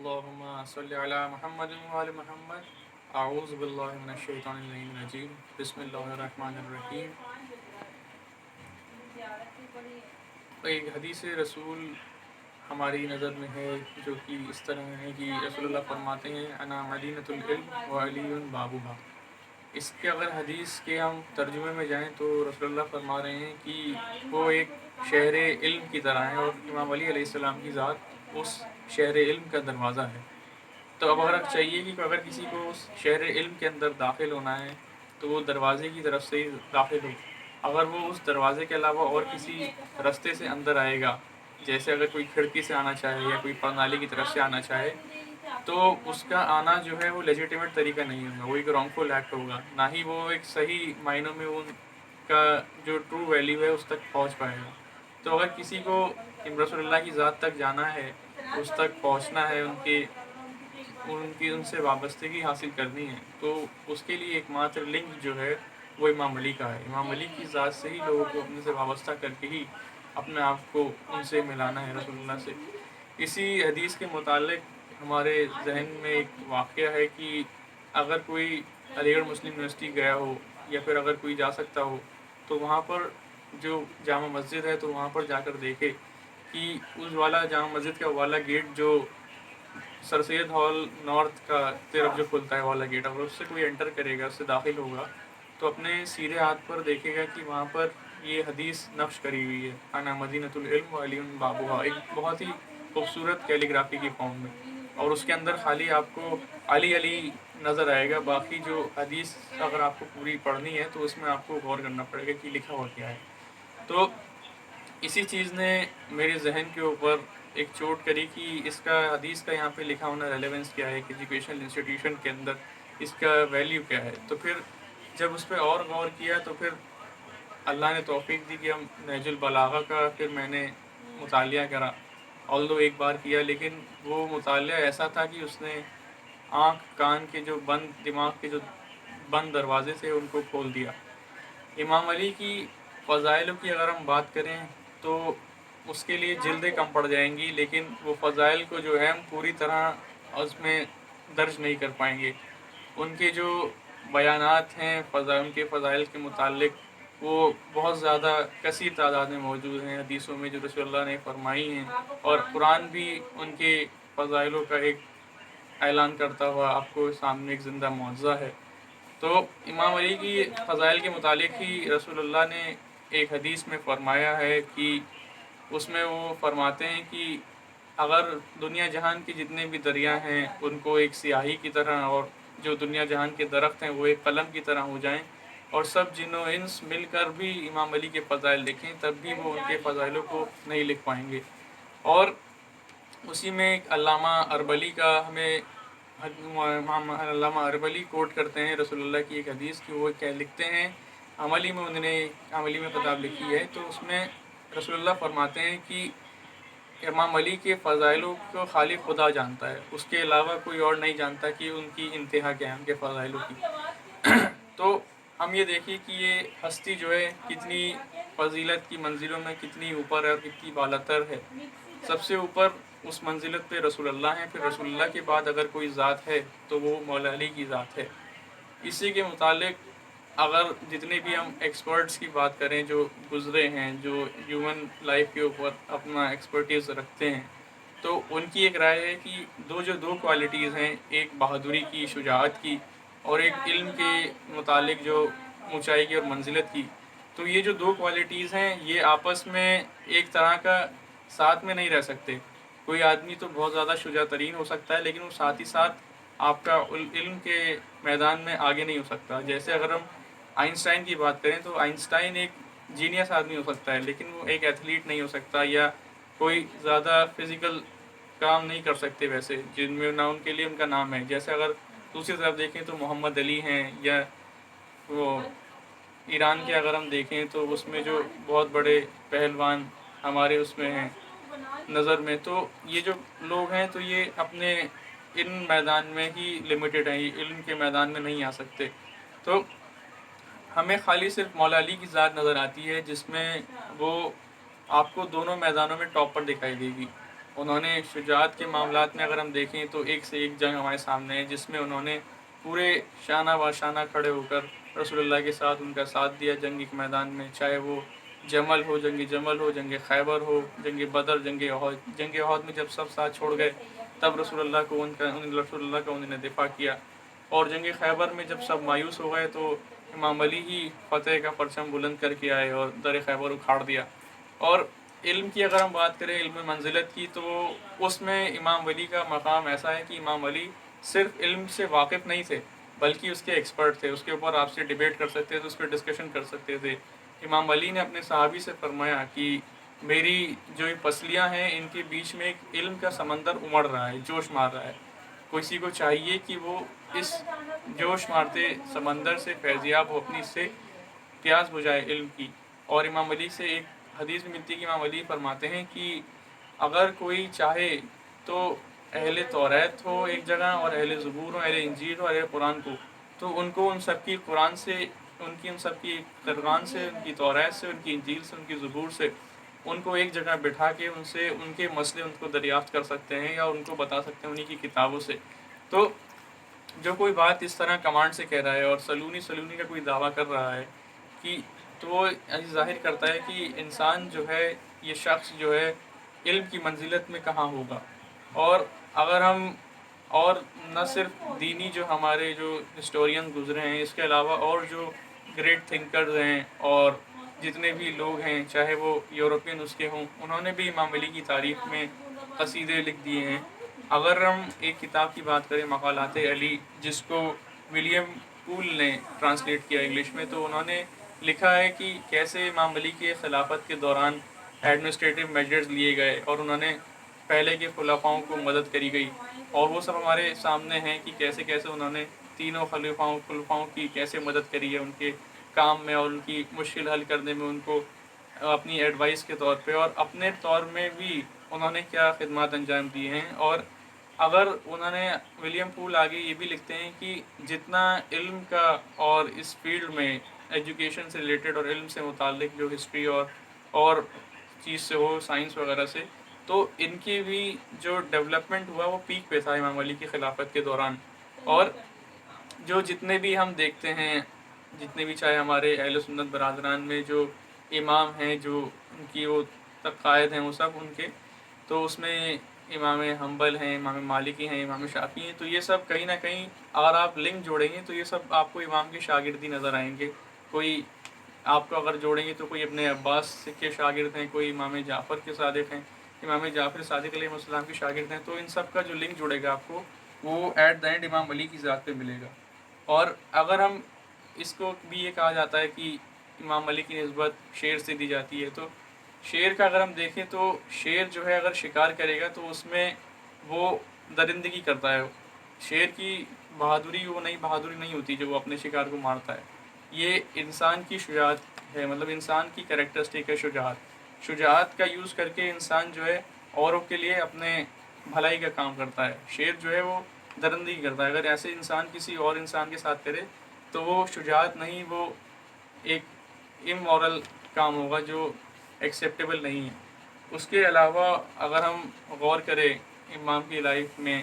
اللهم صل على محمد وآل محمد. اعوذ باللہ من الشیطان الرجیم. بسم اللہ الرحمن الرحیم. ایک حدیث رسول ہماری نظر میں ہے جو کہ اس طرح ہے کہ رسول اللہ فرماتے ہیں انا مدینۃ العلم وعلی بابھا. اس کے اگر حدیث کے ہم ترجمے میں جائیں تو رسول اللہ فرما رہے ہیں کہ وہ ایک شہر علم کی طرح ہے اور امام علی علیہ السلام کی ذات اس شہر علم کا دروازہ ہے. تو اب اگر چاہیے کہ اگر کسی کو اس شہر علم کے اندر داخل ہونا ہے تو وہ دروازے کی طرف سے ہی داخل ہو. اگر وہ اس دروازے کے علاوہ اور کسی رستے سے اندر آئے گا، جیسے اگر کوئی کھڑکی سے آنا چاہے یا کوئی پرنالی کی طرف سے آنا چاہے، تو اس کا آنا جو ہے وہ لیجیٹیمیٹ طریقہ نہیں ہوگا، وہ ایک رانگ فل ایکٹ ہوگا، نہ ہی وہ ایک صحیح معنوں میں ان کا جو ٹرو ویلیو ہے اس تک پہنچ پائے گا. تو اگر کسی کو رسول اللہ کی ذات تک جانا ہے، اس تک پہنچنا ہے، ان سے وابستگی حاصل کرنی ہے، تو اس کے لیے ایک ماتر لنک جو ہے وہ امام علی کا ہے. امام علی کی ذات سے ہی لوگوں کو اپنے سے وابستہ کر کے ہی اپنے آپ کو ان سے ملانا ہے، رسول اللہ سے. اسی حدیث کے متعلق ہمارے ذہن میں ایک واقعہ ہے کہ اگر کوئی علی گڑھ مسلم یونیورسٹی گیا ہو یا پھر اگر کوئی جا سکتا ہو تو وہاں پر جو جامع مسجد ہے تو وہاں پر جا کر دیکھے کہ اس والا جامع مسجد کا والا گیٹ جو سر سید ہال نارتھ کا طرف جو کھلتا ہے والا گیٹ، اگر اس سے کوئی انٹر کرے گا، اس سے داخل ہوگا، تو اپنے سیدھے ہاتھ پر دیکھے گا کہ وہاں پر یہ حدیث نقش کری ہوئی ہے انا مدینۃ العلم وعلی بابھا، ایک بہت ہی خوبصورت کیلیگرافی کی فارم میں. اور اس کے اندر خالی آپ کو علی علی نظر آئے گا، باقی جو حدیث اگر آپ کو پوری پڑھنی ہے تو اس میں آپ کو غور کرنا پڑے گا کہ لکھا ہوا کیا ہے. تو اسی چیز نے میرے ذہن کے اوپر ایک چوٹ کری کہ اس کا حدیث کا یہاں پہ لکھا ہونا ریلیونس کیا ہے، ایک ایجوکیشنل انسٹیٹیوشن کے اندر اس کا ویلیو کیا ہے. تو پھر جب اس پہ اور غور کیا تو پھر اللہ نے توفیق دی کہ ہم نہج البلاغہ کا پھر میں نے مطالعہ کرا. آلدو ایک بار کیا، لیکن وہ مطالعہ ایسا تھا کہ اس نے آنکھ کان کے جو بند، دماغ کے جو بند دروازے تھے ان کو کھول دیا. امام علی کی فضائلوں کی اگر ہم بات کریں تو اس کے لیے جلدیں کم پڑ جائیں گی، لیکن وہ فضائل کو جو ہے ہم پوری طرح اس میں درج نہیں کر پائیں گے. ان کے جو بیانات ہیں ان کے فضائل کے متعلق وہ بہت زیادہ کثیر تعداد میں موجود ہیں حدیثوں میں جو رسول اللہ نے فرمائی ہیں، اور قرآن بھی ان کے فضائلوں کا ایک اعلان کرتا ہوا آپ کو سامنے ایک زندہ معجزہ ہے. تو امام علی کی فضائل کے متعلق ہی رسول اللہ نے ایک حدیث میں فرمایا ہے کہ اس میں وہ فرماتے ہیں کہ اگر دنیا جہان کے جتنے بھی دریا ہیں ان کو ایک سیاہی کی طرح اور جو دنیا جہان کے درخت ہیں وہ ایک قلم کی طرح ہو جائیں اور سب جن و انس مل کر بھی امام علی کے فضائل لکھیں، تب بھی وہ ان کے فضائلوں کو نہیں لکھ پائیں گے. اور اسی میں ایک علامہ اربلی کا ہمیں علامہ اربلی کوٹ کرتے ہیں رسول اللہ کی ایک حدیث کہ وہ کیا لکھتے ہیں، عملی میں انہوں نے عملی میں کتاب لکھی ہے، تو اس میں رسول اللہ فرماتے ہیں کہ امام علی کے فضائلوں کو خالی خدا جانتا ہے، اس کے علاوہ کوئی اور نہیں جانتا کہ ان کی انتہا کیا ہے ان کے فضائلوں کی. تو ہم یہ دیکھیے کہ یہ ہستی جو ہے کتنی فضیلت کی منزلوں میں کتنی اوپر ہے اور کتنی بالاتر ہے. سب سے اوپر اس منزلت پہ رسول اللہ ہیں، پھر رسول اللہ کے بعد اگر کوئی ذات ہے تو وہ مولا علی کی ذات ہے. اسی کے متعلق اگر جتنے بھی ہم ایکسپرٹس کی بات کریں جو گزرے ہیں، جو ہیومن لائف کے اوپر اپنا ایکسپرٹیز رکھتے ہیں، تو ان کی ایک رائے ہے کہ دو کوالٹیز ہیں، ایک بہادری کی، شجاعت کی، اور ایک علم کے متعلق جو اونچائی کی اور منزلت کی. تو یہ جو دو کوالٹیز ہیں یہ آپس میں ایک طرح کا ساتھ میں نہیں رہ سکتے. کوئی آدمی تو بہت زیادہ شجاع ترین ہو سکتا ہے لیکن وہ ساتھ ہی ساتھ آپ کا علم کے میدان میں آگے نہیں ہو سکتا. جیسے اگر ہم آئنسٹائن کی بات کریں تو آئنسٹائن ایک جینیس آدمی ہو سکتا ہے لیکن وہ ایک ایتھلیٹ نہیں ہو سکتا، یا کوئی زیادہ فزیکل کام نہیں کر سکتے ویسے جن میں نہ ان کے لیے ان کا نام ہے. جیسے اگر دوسری طرف دیکھیں تو محمد علی ہیں، یا وہ ایران کے اگر ہم دیکھیں تو اس میں جو بہت بڑے پہلوان ہمارے اس میں ہیں نظر میں، تو یہ جو لوگ ہیں تو یہ اپنے ان میدان میں ہی لمیٹڈ ہیں، یہ علم کے میدان میں نہیں آ سکتے. تو ہمیں خالی صرف مولا علی کی ذات نظر آتی ہے جس میں وہ آپ کو دونوں میدانوں میں ٹاپ پر دکھائی دے گی. انہوں نے شجاعت کے معاملات میں اگر ہم دیکھیں تو ایک سے ایک جنگ ہمارے سامنے ہے، جس میں انہوں نے پورے شانہ بہ شانہ کھڑے ہو کر رسول اللہ کے ساتھ ان کا ساتھ دیا جنگ کے میدان میں، چاہے وہ جمل ہو، جنگ جمل ہو، جنگ خیبر ہو، جنگ بدر، جنگ احد۔ جنگ احد میں جب سب ساتھ چھوڑ گئے تب رسول اللہ کا انہوں نے دفاع کیا، اور جنگ خیبر میں جب سب مایوس ہو گئے تو امام علی ہی فتح کا پرچم بلند کر کے آئے اور در خیبر اکھاڑ دیا۔ اور علم کی اگر ہم بات کریں، علم منزلت کی، تو اس میں امام علی کا مقام ایسا ہے کہ امام علی صرف علم سے واقف نہیں تھے بلکہ اس کے ایکسپرٹ تھے، اس کے اوپر آپ سے ڈیبیٹ کر سکتے تھے، اس پہ ڈسکشن کر سکتے تھے۔ امام علی نے اپنے صحابی سے فرمایا کہ میری جو پسلیاں ہیں ان کے بیچ میں ایک علم کا سمندر امڑ رہا ہے، جوش مار رہا ہے، کسی کو چاہیے کہ وہ اس جوش مارتے سمندر سے فیضیاب ہو، اپنی سے پیاس بجھائے علم کی۔ اور امام علی سے ایک حدیث میں ملتی ہے کہ امام علی فرماتے ہیں کہ اگر کوئی چاہے تو اہل توریت ہو ایک جگہ، اور اہل زبور ہو، اہل انجیل ہو، اہل قرآن کو، تو ان کو ان سب کی قرآن سے، ان سب کی قرآن سے، ان کی توریت سے، ان کی انجیل سے، ان کی زبور سے، ان کو ایک جگہ بٹھا کے ان سے ان کے مسئلے ان کو دریافت کر سکتے ہیں یا ان کو بتا سکتے ہیں انہی کی کتابوں سے۔ تو جو کوئی بات اس طرح کمانڈ سے کہہ رہا ہے اور سلونی کا کوئی دعویٰ کر رہا ہے کہ، تو وہ ظاہر کرتا ہے کہ انسان جو ہے، یہ شخص جو ہے علم کی منزلت میں کہاں ہوگا۔ اور اگر ہم، اور نہ صرف دینی جو ہمارے جو ہسٹورین گزرے ہیں، اس کے علاوہ اور جو گریٹ تھنکرز ہیں اور جتنے بھی لوگ ہیں، چاہے وہ یورپین اس کے ہوں، انہوں نے بھی امام علی کی تاریخ میں قصیدے لکھ دیے ہیں۔ اگر ہم ایک کتاب کی بات کریں، مقالات علی، جس کو ولیم پول نے ٹرانسلیٹ کیا انگلش میں، تو انہوں نے لکھا ہے کہ کیسے امام علی کے خلافت کے دوران ایڈمنسٹریٹو میجرز لیے گئے اور انہوں نے پہلے کے خلفاؤں کو مدد کری گئی، اور وہ سب ہمارے سامنے ہیں کہ کیسے کیسے انہوں نے تینوں خلفاؤں کی کیسے مدد کری ہے ان کے کام میں اور ان کی مشکل حل کرنے میں، ان کو اپنی ایڈوائس کے طور پہ، اور اپنے طور میں بھی انہوں نے کیا خدمات انجام دی ہیں۔ اور اگر انہوں نے، ولیم پول آگے یہ بھی لکھتے ہیں کہ جتنا علم کا اور اس فیلڈ میں ایجوکیشن سے ریلیٹڈ اور علم سے متعلق جو ہسٹری اور چیز سے ہو، سائنس وغیرہ سے، تو ان کی بھی جو ڈیولپمنٹ ہوا وہ پیک پہ تھا امام علی کی خلافت کے دوران۔ اور جو جتنے بھی ہم دیکھتے ہیں، جتنے بھی چاہے ہمارے اہل سنت برادران میں جو امام ہیں، جو ان کی وہ قائد ہیں، وہ سب ان کے، تو اس میں امام حنبل ہیں، امام مالکی ہیں، امام شافعی ہیں، تو یہ سب کہیں نہ کہیں اگر آپ لنک جوڑیں گے تو یہ سب آپ کو امام کے شاگردی نظر آئیں گے۔ کوئی آپ کو اگر جوڑیں گے تو کوئی ابن عباس کے شاگرد ہیں، کوئی امام جعفر کے صادق ہیں، امام جعفر صادق علیہ السلام کے شاگرد ہیں، تو ان سب کا جو لنک جڑے گا آپ کو، وہ ایٹ دا اینڈ امام علی کی ذات پہ ملے گا۔ اور اگر ہم اس کو بھی یہ کہا جاتا ہے کہ امام علی کی نسبت شیر سے دی جاتی ہے، تو شیر کا اگر ہم دیکھیں تو شیر جو ہے اگر شکار کرے گا تو اس میں وہ درندگی کرتا ہے۔ شیر کی بہادری وہ بہادری نہیں ہوتی جو وہ اپنے شکار کو مارتا ہے، یہ انسان کی شجاعت ہے، مطلب انسان کی کریکٹرسٹک ہے شجاعت کا یوز کر کے انسان جو ہے اوروں کے لیے اپنے بھلائی کا کام کرتا ہے۔ شیر جو ہے وہ درندگی کرتا ہے، اگر ایسے انسان کسی اور انسان کے ساتھ کرے تو وہ شجاعت نہیں، وہ ایک امورل کام ہوگا جو ایکسیپٹیبل نہیں ہے۔ اس کے علاوہ اگر ہم غور کریں امام کی لائف میں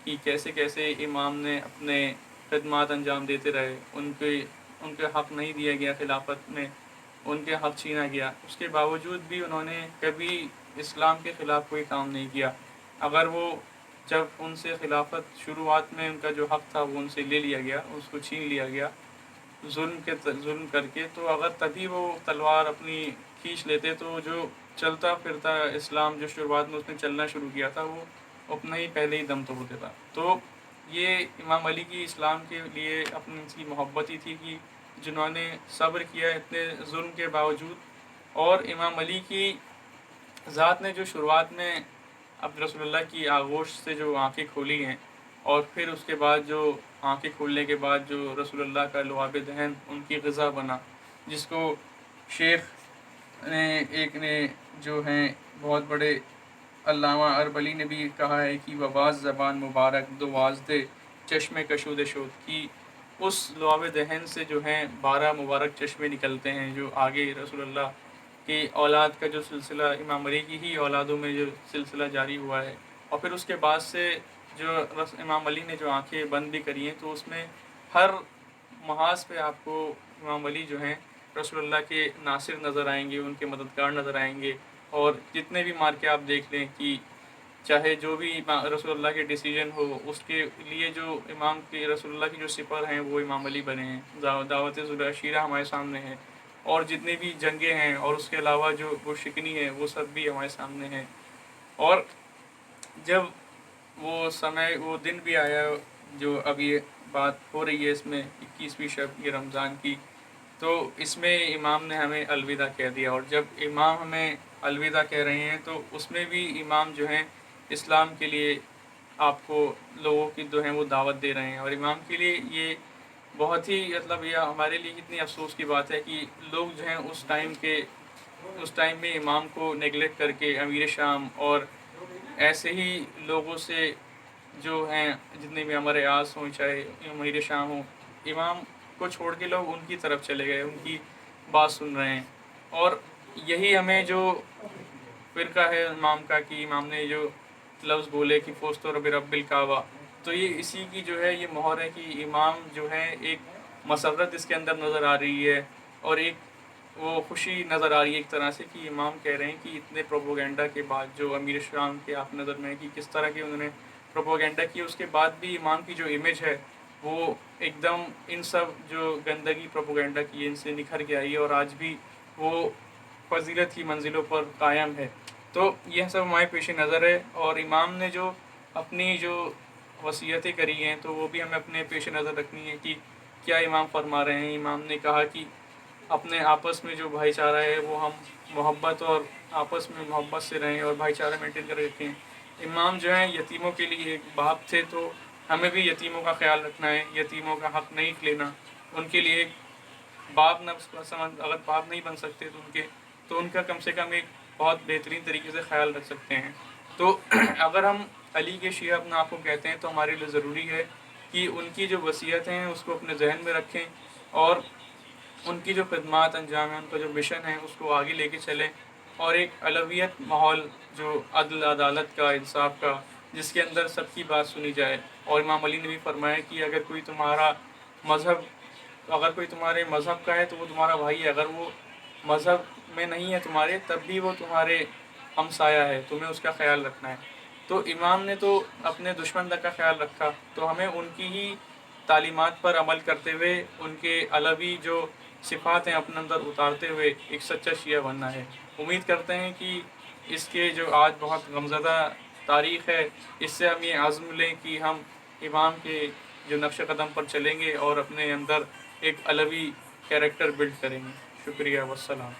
کہ کیسے کیسے امام نے اپنے خدمات انجام دیتے رہے، ان کے حق نہیں دیا گیا، خلافت میں ان کے حق چھینا گیا، اس کے باوجود بھی انہوں نے کبھی اسلام کے خلاف کوئی کام نہیں کیا۔ اگر وہ جب ان سے خلافت شروعات میں ان کا جو حق تھا وہ ان سے لے لیا گیا، اس کو چھین لیا گیا ظلم کر کے، تو اگر تبھی وہ تلوار اپنی کھینچ لیتے تو جو چلتا پھرتا اسلام جو شروعات میں اس نے چلنا شروع کیا تھا وہ اپنا ہی پہلے ہی دم توڑ دیتا۔ تو یہ امام علی کی اسلام کے لیے اپنی کی محبت ہی تھی کہ جنہوں نے صبر کیا اتنے ظلم کے باوجود، اور امام علی کی ذات نے جو شروعات میں اب رسول اللہ کی آغوش سے جو آنکھیں کھولی ہیں، اور پھر اس کے بعد جو آنکھیں کھولنے کے بعد جو رسول اللہ کا لعاب دہن ان کی غذا بنا، جس کو شیخ نے جو ہیں بہت بڑے علامہ اربلی نے بھی کہا ہے کہ وباز زبان مبارک دو وازدے چشم کشود شود، کی اس لعاب دہن سے جو ہیں 12 مبارک چشمے نکلتے ہیں جو آگے رسول اللہ کہ اولاد کا جو سلسلہ امام علی کی ہی اولادوں میں جو سلسلہ جاری ہوا ہے، اور پھر اس کے بعد سے جو امام علی نے جو آنکھیں بند بھی کری ہیں، تو اس میں ہر محاذ پہ آپ کو امام علی جو ہیں رسول اللہ کے ناصر نظر آئیں گے، ان کے مددگار نظر آئیں گے. اور جتنے بھی مارکے آپ دیکھ لیں کہ چاہے جو بھی رسول اللہ کے ڈیسیجن ہو، اس کے لیے جو امام کے رسول اللہ کے جو سپر ہیں وہ امام علی بنے ہیں. دعوت ذوالعشیرہ شیرہ ہمارے سامنے ہے، اور جتنی بھی جنگیں ہیں اور اس کے علاوہ جو شکنی ہے وہ سب بھی ہمارے سامنے ہیں. اور جب وہ دن بھی آیا جو اب یہ بات ہو رہی ہے، اس میں 21ویں شب یہ رمضان کی، تو اس میں امام نے ہمیں الوداع کہہ دیا. اور جب امام ہمیں الوداع کہہ رہے ہیں تو اس میں بھی امام جو ہیں اسلام کے لیے آپ کو لوگوں کی جو ہیں وہ دعوت دے رہے ہیں. اور امام کے لیے یہ بہت ہی مطلب یہ ہمارے لیے کتنی افسوس کی بات ہے کہ لوگ جو ہیں اس ٹائم میں امام کو نیگلیکٹ کر کے امیر شام اور ایسے ہی لوگوں سے جو ہیں جتنے بھی ہمارے آس ہوں، چاہے امیر شام ہوں، امام کو چھوڑ کے لوگ ان کی طرف چلے گئے، ان کی بات سن رہے ہیں. اور یہی ہمیں جو فرقہ ہے امام کا کہ امام نے جو لفظ بولے کہ فوزت برب الکعبہ، تو یہ اسی کی جو ہے یہ مہر ہے کہ امام جو ہے ایک مسرت اس کے اندر نظر آ رہی ہے، اور ایک وہ خوشی نظر آ رہی ہے ایک طرح سے کہ امام کہہ رہے ہیں کہ اتنے پروپوگنڈا کے بعد جو امیر شام کے آپ نظر میں ہے کہ کس طرح کے انہوں نے پروپوگنڈا کی، اس کے بعد بھی امام کی جو امیج ہے وہ ایک دم ان سب جو گندگی پروپوگنڈا کی ان سے نکھر کے آئی ہے، اور آج بھی وہ فضیلت کی منزلوں پر قائم ہے. تو یہ سب ہمارے پیش نظر ہے، اور امام نے جو اپنی جو وصیتیں کری ہیں تو وہ بھی ہمیں اپنے پیش نظر رکھنی ہے کہ کیا امام فرما رہے ہیں. امام نے کہا کہ اپنے آپس میں جو بھائی چارہ ہے وہ ہم محبت اور آپس میں محبت سے رہیں اور بھائی چارہ مینٹین کر رکھیں. امام جو ہیں یتیموں کے لیے ایک باپ تھے، تو ہمیں بھی یتیموں کا خیال رکھنا ہے، یتیموں کا حق نہیں لینا. ان کے لیے ایک باپ اگر باپ نہیں بن سکتے تو ان کا کم سے کم ایک بہت بہترین طریقے سے خیال رکھ سکتے ہیں. تو اگر ہم علی کے شیعہ اپنے آپ کو کہتے ہیں تو ہمارے لیے ضروری ہے کہ ان کی جو وصیتیں ہیں اس کو اپنے ذہن میں رکھیں، اور ان کی جو خدمات انجام ہیں، ان کا جو مشن ہے اس کو آگے لے کے چلیں، اور ایک علویت ماحول جو عدل عدالت کا، انصاف کا، جس کے اندر سب کی بات سنی جائے. اور امام علی نے بھی فرمایا کہ اگر کوئی تمہارے مذہب کا ہے تو وہ تمہارا بھائی ہے، اگر وہ مذہب میں نہیں ہے تمہارے تب بھی وہ تمہارے ہمسایہ ہے، تمہیں اس کا خیال رکھنا ہے. تو امام نے تو اپنے دشمن تک کا خیال رکھا، تو ہمیں ان کی ہی تعلیمات پر عمل کرتے ہوئے ان کے علوی جو صفات ہیں اپنے اندر اتارتے ہوئے ایک سچا شیعہ بننا ہے. امید کرتے ہیں کہ اس کے جو آج بہت غمزدہ تاریخ ہے، اس سے ہم یہ عزم لیں کہ ہم امام کے جو نقش قدم پر چلیں گے اور اپنے اندر ایک علوی کیریکٹر بلڈ کریں گے. شکریہ والسلام.